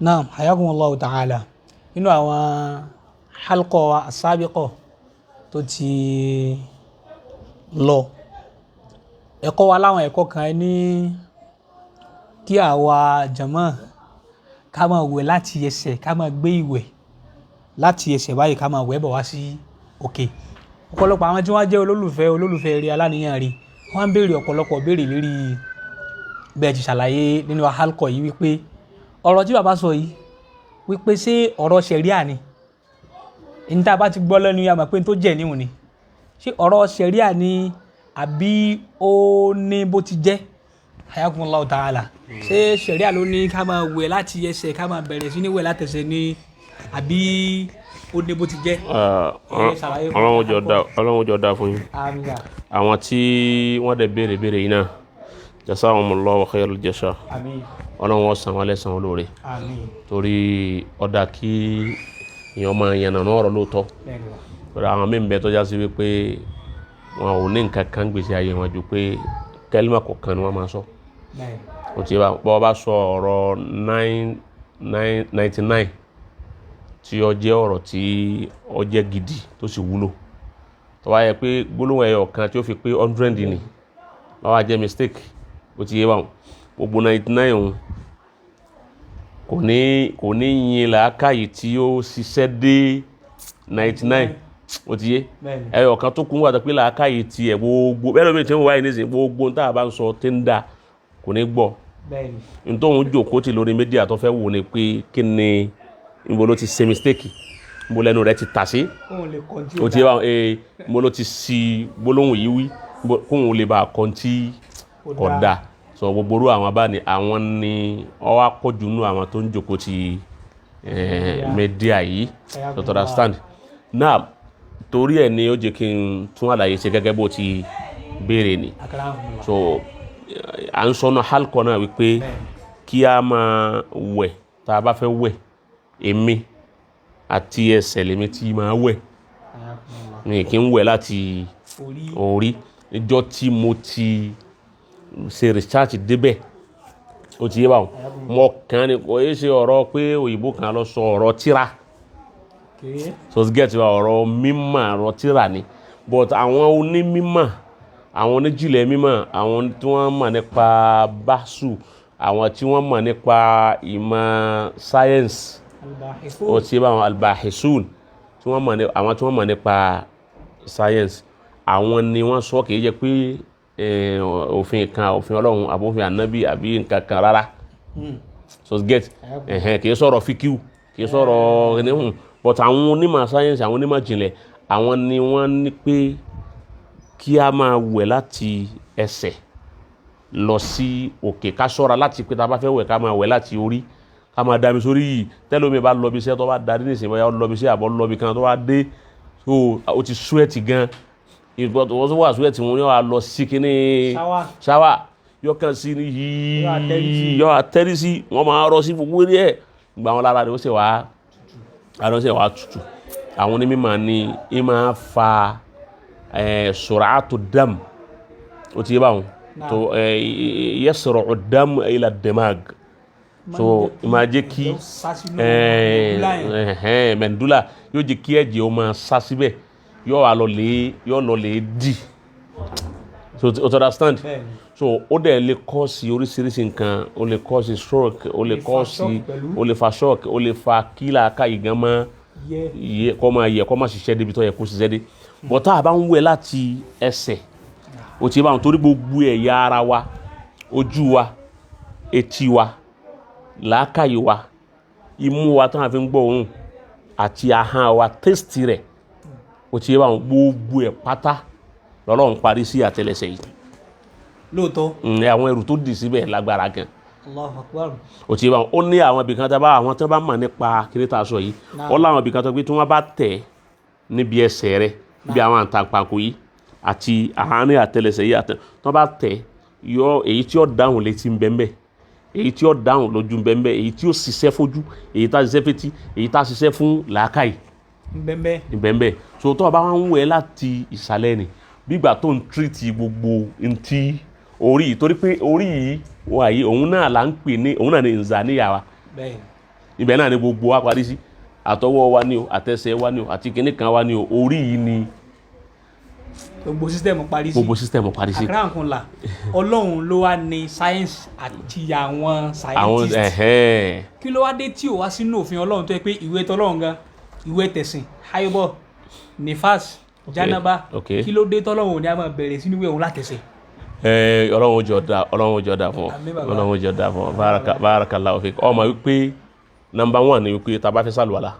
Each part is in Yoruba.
Naam, hayakumullahu ta'ala. Nínú àwọn halqa as-sabiqa tó ti lọ, ẹ̀kọ́ wa láwọn ẹ̀kọ́ kan ní kí àwa jàmá ká máa wẹ̀ láti ẹsẹ̀, ká máa gbé ìwẹ̀ láti ẹsẹ̀ báyìí ká máa wẹ̀ bọ̀ wá sí òkè. Ọ̀pọ̀lọpọ̀ àwọn tí wọ́n jẹ́ olólùfẹ́ eré aláníyàn rí, wọ́n ń béèrè ọ̀pọ̀lọpọ̀ béèrè lérí bẹ́ẹ̀ ti ṣàlàyé nínú halqa yìí wípé ọ̀rọ̀ tí bàbá sọ yìí wípé ṣé ọ̀rọ̀ ṣẹ̀ríà ni? Ní tá a bá ti gbọ́ lẹ́nu yà mọ̀ pé tó jẹ́ níhùn ni. Ṣé ọ̀rọ̀ ṣẹ̀ríà ni àbí ó ní bó ti jẹ́? Hayakumullahu ta'ala. Ṣé ṣẹ̀ríà ló ní ká máa wẹ̀ láti ẹsẹ̀, ká máa bẹ̀rẹ̀ sí ní wẹ̀ láti ẹsẹ̀ ni àbí ó ní bó ti jẹ́? Ọlọ́run jọ dá fún yín. Àmín. Àwọn tí wọ́n dẹ̀ béèrè yìí náà, jasahumullahu khairal jasa. Àmín. Ọlọ́run ó san wọ́n lẹ́san olóore. Àmín. Torí ọ̀dà kí èèyàn máa yànnàná ọ̀rọ̀ lóòótọ́. Torí àwọn míì ń bẹ tó já sí wípé wọn ò ní nǹkan kan gbèsè ayé wọn ju pé kẹ́límà kọ̀ọ̀kan ni wọ́n máa sọ. Ó ti bọ́ bá sọ ọ̀rọ̀ 99 tí ó jẹ́ ọ̀rọ̀ tí ó jẹ́ gidi tó sì wúlò. Tó wá yẹ pé gbólóhùn ẹyọ kan tí ó fi pé 100 ni ló wá jẹ́ mistake. Ó ti yé báwọn. Gbogbo 99 òun kò ní yin làákàyè tí ó ṣiṣẹ́ dé 99. Ó ti yé ẹyọ kan tó kún wà tó pé làákàyè tí ẹ̀ gbogbo bẹ́ẹ̀ lómi tí wọ́n wáyé nísìnyí gbogbo tá a bá ń sọ tí ń dà kò ní gbọ́. Nítorí jòkó tí lórí mídíà tó fẹ́ wò ni pé kí ni níbo ló ti ṣe mistake, níbo lẹ́nu rẹ̀ ti tà sí. Ó ti yé báwọn níbo ló ti ṣì gbólóhùn yìí wí kóun lè bá a kọ́ tí kò dáa. So gbogbo orú àwọn abáni àwọn ni ó wá pọ̀jù nínú àwọn tó ń jòkó ti mídíà yìí. So to understand. Now torí ẹ̀ ni ó jẹ́ kí n tún àlàyé ṣe gẹ́gẹ́ bó ti béèrè ni. So à ń sọnà halqa náà wípé kí a máa wẹ̀ tá a bá fẹ́ wẹ̀, èmi àti ẹsẹ̀ lèmi tí máa wẹ̀. Mi kì í wẹ̀ láti orí. Níjọ́ tí mo ti ṣe research débẹ̀, ó ti yé báwọn. Mo kàn ní kò yé ṣe ọ̀rọ̀ pé òyìnbó kan lọ sọ ọ̀rọ̀ tírà. So get wa ọ̀rọ̀ mímọ̀ ọ̀rọ̀ tírà ni. But àwọn onímímọ̀, àwọn oníjìnlẹ̀ mímọ̀, àwọn tí wọ́n mọ̀ nípa báṣù, àwọn tí wọ́n mọ̀ nípa ìmọ̀ science, ó ti yé báwọn albahisun, àwọn tí wọ́n mọ̀ nípa science, àwọn ni wọ́n sọ kì í jẹ́ pé òfin Ọlọ́run àbí òfin ànábì àbí nǹkan kan rárá. So get kì í sọ̀rọ̀ fíkíù, kì í sọ̀rọ̀ ẹnìhùn. But àwọn onímọ̀ science, àwọn onímọ̀ jìnlẹ̀, àwọn ni wọ́n ní pé kí a máa wẹ̀ láti ẹsẹ̀ lọ sí òkè. Ká ṣọ́ra láti pé tá a bá fẹ́ wẹ̀ ká máa wẹ̀ láti orí, ká máa dami sórí yìí. Tẹ́lómi bá lọ bí iṣẹ́ tó bá darí nísìnyí bóyá ó lọ bí iṣẹ́ àbọ̀ lọ bí kan tó bá dé, so ó ti sweat gan. Ìgbà tó wà sweat wọn ni wọ́n á lọ sí kíní ṣáwà yọ kàn sí ní yìí yọ àtẹ́rí sí, wọ́n máa rọ sí gbogbo eré ẹ̀. Ìgbà wọn lára rẹ̀ ó sì wá tutù. Àwọn onímọ̀ ni ẹ máa fa sur'atu dam. Ó ti yé báwọn. To yasra'u dam ila damag. So máa jẹ́ kí mẹ́ndúlà yóò jẹ́ kí ẹ̀jẹ̀ ó máa sá síbẹ̀, yóò lọ lè dì. So to understand. So ó dẹ̀ lè cause oríṣiríṣi nǹkan, ó lè cause stroke, ó lè fa shock, ó lè fa kí làákàyè gan máa kó máa ṣiṣẹ́ débi tó yẹ kó ṣiṣẹ́ dé. But tá a bá ń wẹ̀ láti ẹsẹ̀, ó ti bá wọn torí gbogbo ẹ̀yà ara wa, ojú wa, etí wa, làákàyè wa, imú wa tó ń fi ń gbọ́ òórùn àti ahọ́n wa, taste rẹ̀, ó ti bá wọn gbogbo ẹ̀ pátá lọ́lọ́run parí sí àtẹ́lẹsẹ̀ yìí. Lóòótọ́. Àwọn ẹrù tó dì síbẹ̀ lágbára gan. Allahu Akbar. Ó ti bá wọn ó ní àwọn ibìkan tó bá àwọn tó bá mọ̀ nípa kírítà sọ yìí, ó láwọn ibìkan tó gbé tí wọ́n bá tẹ̀ níbi ẹsẹ̀ rẹ̀, níbi àwọn àtàǹpàkò yìí àti àárín àtẹ́lẹsẹ̀ yìí tó bá tẹ̀ yọ èyí tí ó dáhùn létí ń bẹ́ẹ̀ bẹ́ẹ̀, èyí tí ó dáhùn lójú ń bẹ́ẹ̀ bẹ́ẹ̀, èyí tí ó ṣiṣẹ́ fojú, èyí tá ṣiṣẹ́ fétí, èyí tá ṣiṣẹ́ fún làákàyè ń bẹ́ẹ̀ bẹ́ẹ̀. So tó bá wọn ń wẹ̀ láti ìsàlẹ̀ ni bígbà tó ń tírìtì gbogbo ntí orí yìí, torí pé orí yìí wà yìí òun náà là ń pè ní òun náà ní ìzàníyà wa. ibẹ̀ náà ni gbogbo wa parí sí àtọwọ́ wa ni o àtẹsẹ̀ wa ni o àti kinní kan wa ni o orí yìí ni gbogbo system parí sí. gbogbo system parí sí. àkàrà nǹkan la Ọlọ́run ló wá ní science àti àwọn scientist kí ló wá dé tí ò wá sínú òfin Ọlọ́run tó yẹ pé ìwé tọ́lọ́run gan ìwé tẹ̀sìn haibọ nifas janaba kí ló dé tọ́lọ́run ò ní a máa bẹ̀rẹ̀ sínú ìwé òun látẹ̀sẹ̀. Ọlọ́run jọ dá fún Ọlọ́run jọ dá fún barakallahu fik ọmọ wípé number 1 ni wípé tá bá fẹ́ sàlùwàlá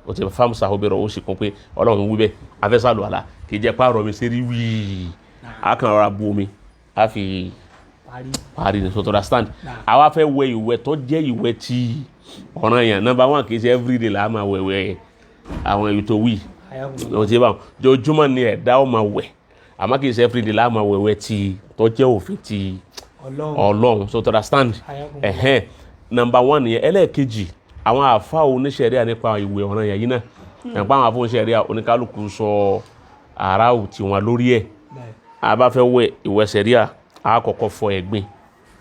o ti fam sahobero o sì kún pé Ọlọ́run wí bẹ́ẹ̀ a fẹ́ sàlùwàlá kì í jẹ́ pààrọ̀ mi sí rí wíì a kàn rọra bu omi a fi parí ní so to understand àwa fẹ́ wẹ̀ ìwẹ̀ tó jẹ́ ìwẹ̀ tí ọ̀ranyàn number 1 kì í ṣe everyday la máa wẹ̀ àwọn èyí tó wí o ti bá jojúmọ́ ni ẹ̀dá ó máa wẹ̀ àmọ́ kì í ṣe everyday la máa wẹ̀ tí tó jẹ́ òfin tí Ọlọ́run so to understand number 1 ni ẹlẹ́ẹ̀kejì àwọn àfáà oníṣẹ̀ríà nípa ìwẹ̀ ọ̀ranyàn yìí náà nípa àwọn àfáà oníṣẹ̀ríà oníkálukú sọ àráù tí wọn lórí ẹ̀ a bá fẹ́ wẹ̀ ìwẹ̀ ṣẹ̀ríà a kọ́kọ́ fọ ẹ̀gbin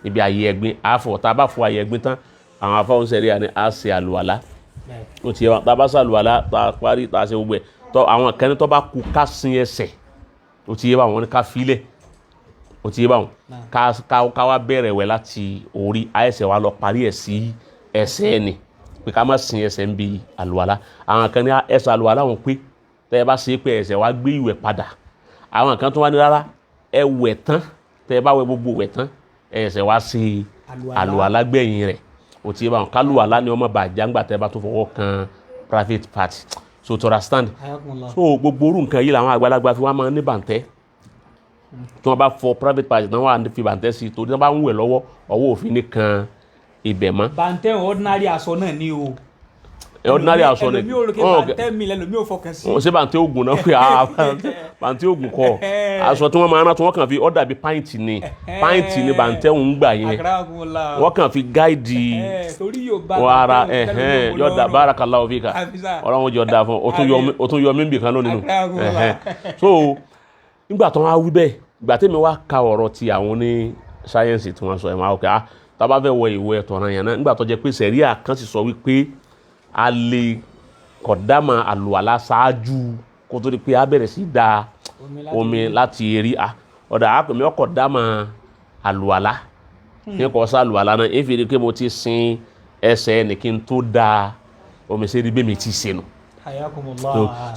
níbi àyè ẹ̀gbin a fọ tá bá fọ àyè ẹ̀gbin tán àwọn àfáà oníṣẹ̀ríà ni a ṣe àlùwàlá ó ti yẹ tá bá ṣe àlùwàlá tá parí tá ṣe gbogbo ẹ̀ tó àwọn kan tó bá kù ká sin ẹsẹ̀ ó ti yẹ bá wọn ká filẹ̀ ó ti yẹ bá wọn ká wá bẹ̀rẹ̀ wẹ̀ láti orí àẹsẹ̀ wa lọ parí ẹ̀ sí ẹsẹ̀ ni pé ká má sin ẹsẹ̀ ń bi àlùwàlá àwọn kan ní ẹsẹ̀ àlùwàlá wọn pé tẹ́ ẹ bá ṣe pé ẹsẹ̀ wa gbé ìwẹ̀ padà àwọn kan tó wá ní rárá ẹ wẹ̀ tán tẹ́ ẹ bá wẹ̀ gbogbo wẹ̀ tán ẹsẹ̀ wa ṣe àlùwàlá gbẹ̀yìn rẹ̀ ó ti bá wọn kálùwàlá ni ọmọ bàjá ńgbà tẹ́ ẹ bá tó fọwọ́ kan private part so to understand so gbogbo orú nǹkan yìí làwọn àgbàlagbà fi wá máa ní bàǹtẹ́ tí wọ́n bá fọ private part náà wà fi bàǹtẹ́ sí torí tí wọ́n bá ń wẹ̀ lọ́wọ́ ọwọ́ òfin nìkan ibẹ̀ mọ́. bàǹtẹ́ ordinary aṣọ náà ni o. ordinary aṣọ ni ẹlòmí ò rò kí bàǹtẹ́ mi lẹ́lòmí ò fọkàn sí. ṣé bàǹtẹ́ ògùn náà pé bàǹtẹ́ ògùn kọ́ aṣọ tí wọ́n máa rán tí wọ́n kàn fi ọ̀dà bíi pint ni bàǹtẹ́ òun gbà yẹn wọ́n kàn fi gáìdì wàrà yọ̀dà barakallahu fika Ọlọ́run jọ da fún o tún yọ mímbì kan lónìí nù so nígbà tó wá wí bẹ́ẹ̀ ìgbà tẹ́mi wá ka ọ̀rọ̀ ti àwọn ní sáyẹ́nsì tí wọ́n sọ ẹ̀ máa kẹ́ tá bá fẹ́ wọ ìwẹ̀ ọ̀ranyàn náà nígbà tó jẹ́ pé sẹ̀ríà kan sì sọ wípé a lè kọ̀dámà àlùwàlá ṣáájú kó tó di pé a bẹ̀rẹ̀ sí da omi láti eré ọ̀dà àpèmí ọkọ̀dámà àlùwàlá ní kò sá àlùwàlá náà èyí fi rí pé mo ti sin ẹsẹ̀ ní kí n tó da omi sí rí bẹ́ẹ̀ mi ti ṣe nù.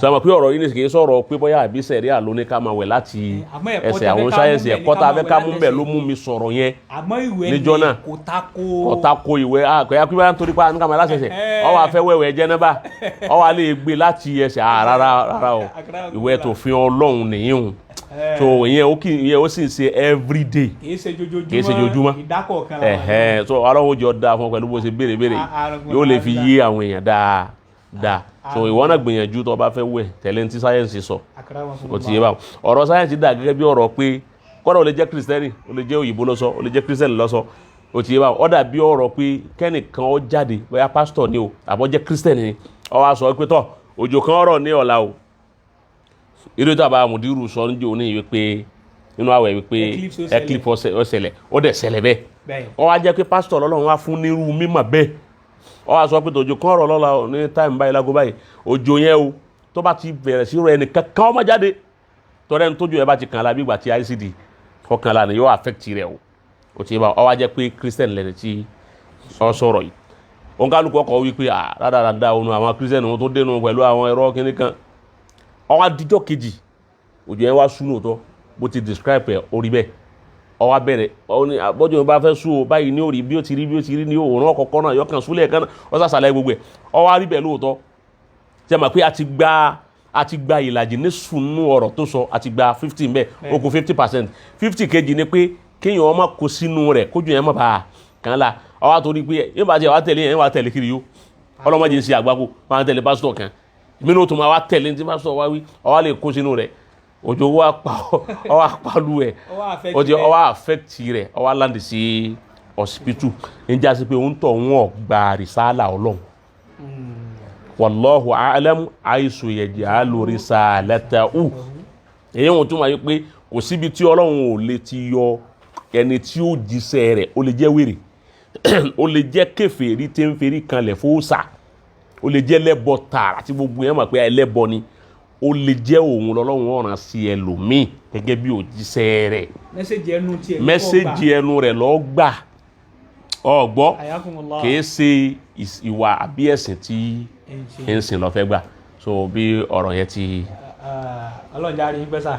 sọ ma pé ọ̀rọ̀ yìí ní kì í sọ̀rọ̀ pé bóyá àbí sẹ̀ríà ló ní ká máa wẹ̀ láti ẹsẹ̀ àwọn sáyẹ́nsì ẹ̀kọ́ tá a fẹ́ ká mú bẹ̀ ló mú mi sọ̀rọ̀ yẹn níjọ́ náà kò tako ìwẹ̀ àkọ́yà pé báyà ń torí pa ní ká máa láṣẹṣẹ ọ wà fẹ́ wẹ̀wẹ̀ jẹ́nẹ́bà ọ wà lè gbé láti ẹsẹ̀ rárá o ìwẹ̀ tó fi Ọlọ́run nìyíhun so ìyẹn ó sì ṣe everyday kì í ṣe jojúmọ́ so Ọlọ́run jọ da fún pẹ̀lú bó ṣe béèrè yóò lè fi yé àwọn èèyàn dáa so ìwọ náà gbìyànjú tó bá fẹ́ wẹ̀ tẹ̀lé ní tí sáyẹ́nsì sọ o ti yé báwọn ọ̀rọ̀ sáyẹ́nsì dà gẹ́gẹ́ bí ọ̀rọ̀ pé kọ́dà ó lè jẹ́ kristẹni ó lè jẹ́ òyìnbó lọ́sọ ó lè jẹ́ kristẹni lọ́sọ o ti yé báwọn ó dà bí ọ̀rọ̀ pé kẹ́nìkan ó jáde bóyá pásítọ̀ ni o àbọ̀ jẹ́ kristẹni ni ó wá sọ pé tọ́ òjò kan ọ̀rọ̀ ní ọ̀la o irú tó àbá mùdírù sọ níjó ní ìwé pé nínú àwẹ̀ wípé eclipse ó ṣẹlẹ̀ ó dẹ̀ ṣẹlẹ̀ bẹ́ẹ̀ ó wá jẹ́ pé pásítọ̀ lọ́lọ́run wá fún nírú mímọ̀ bẹ́ẹ̀ ó wá sọ pé òjò kan ọ̀rọ̀ lọ́la ní táìmù báyìí lágó báyìí òjò yẹn o tó bá ti bẹ̀rẹ̀ sí rẹ̀ nìkan kan ó má jáde tọ́rẹ́ ní tójú ẹ̀ bá ti kàn lá bí ìgbà tí ICD kọkàn lá ni yóò affect rẹ̀ o ti bá ọ wá jẹ́ pé Christian lẹ́ni tí ọ sọ̀rọ̀ yìí òun kálukú ọkọ̀ wípé rádaràda òun àwọn Christian òun tó dénú pẹ̀lú àwọn ẹ̀rọ kínní kan ó wá díjọ́ kejì òjò yẹn wá sún lóòótọ́ bó ti describe ẹ̀ orí bẹ́ẹ̀ ó wá bẹ̀rẹ̀ bọ́jú yẹn bá fẹ́ sún o báyìí ní orí bí ó ti rí ní òòrùn ọkọ̀ọ̀kan náà yọkàn súnlẹ̀ kan náà ó sàṣàlẹ̀ gbogbo ẹ̀ ó wá rí bẹ́ẹ̀ lóòótọ́ ṣe mọ̀ pé a ti gba ìlàjì ní sùnú ọ̀rọ̀ tó sọ a ti gba 15 bẹ́ẹ̀ ó kù 50% 50 kejì ni pé kéèyàn ọmọ kó sínú rẹ̀ kójú yẹn mọ̀ bá kàn la ó wá torí pé yín bá ti wá tẹ̀lé yẹn wá tẹ̀lé kiri yó ọlọ́mọdé ń ṣe àgbákò máa tẹ̀lé pásítọ̀ kan ìmínú tó máa wá tẹ̀lé ní pásítọ̀ wá wí ó wá lè kó sínú rẹ̀ òjò wá pàlú ẹ̀ ó wá affect rẹ̀ ó wá land sí hospital ń jásí pé òun tọ̀ wọ́n gba rìsálà Ọlọ́run wallahu a'lam àìsù yaj'alu risalatahu èyí wọn tún máa yí pé kò síbi tí Ọlọ́run ò lè ti yọ ẹni tí ó jíṣẹ́ rẹ̀ ó lè jẹ́ wèrè ó lè jẹ́ kèfèrí tí ń ferí kanlẹ̀ fóòsà ó lè jẹ́ lẹ́bọ tààrà tí gbogbo yẹn mọ̀ pé ẹlẹ́bọ ni ó lè jẹ́ òun lọ́lọ́run ọ̀ràn sí ẹlòmíì gẹ́gẹ́ bí òjíṣẹ́ rẹ̀ mẹ́sẹ̀jì ẹnu rẹ̀ ló gbà ọgbọ́ kìí ṣe ìwà àbí ẹ̀sìn tí ń sìn ló fẹ́ gbà so bí ọ̀rọ̀ yẹn ti ọlọ́njà rí pẹ́sà.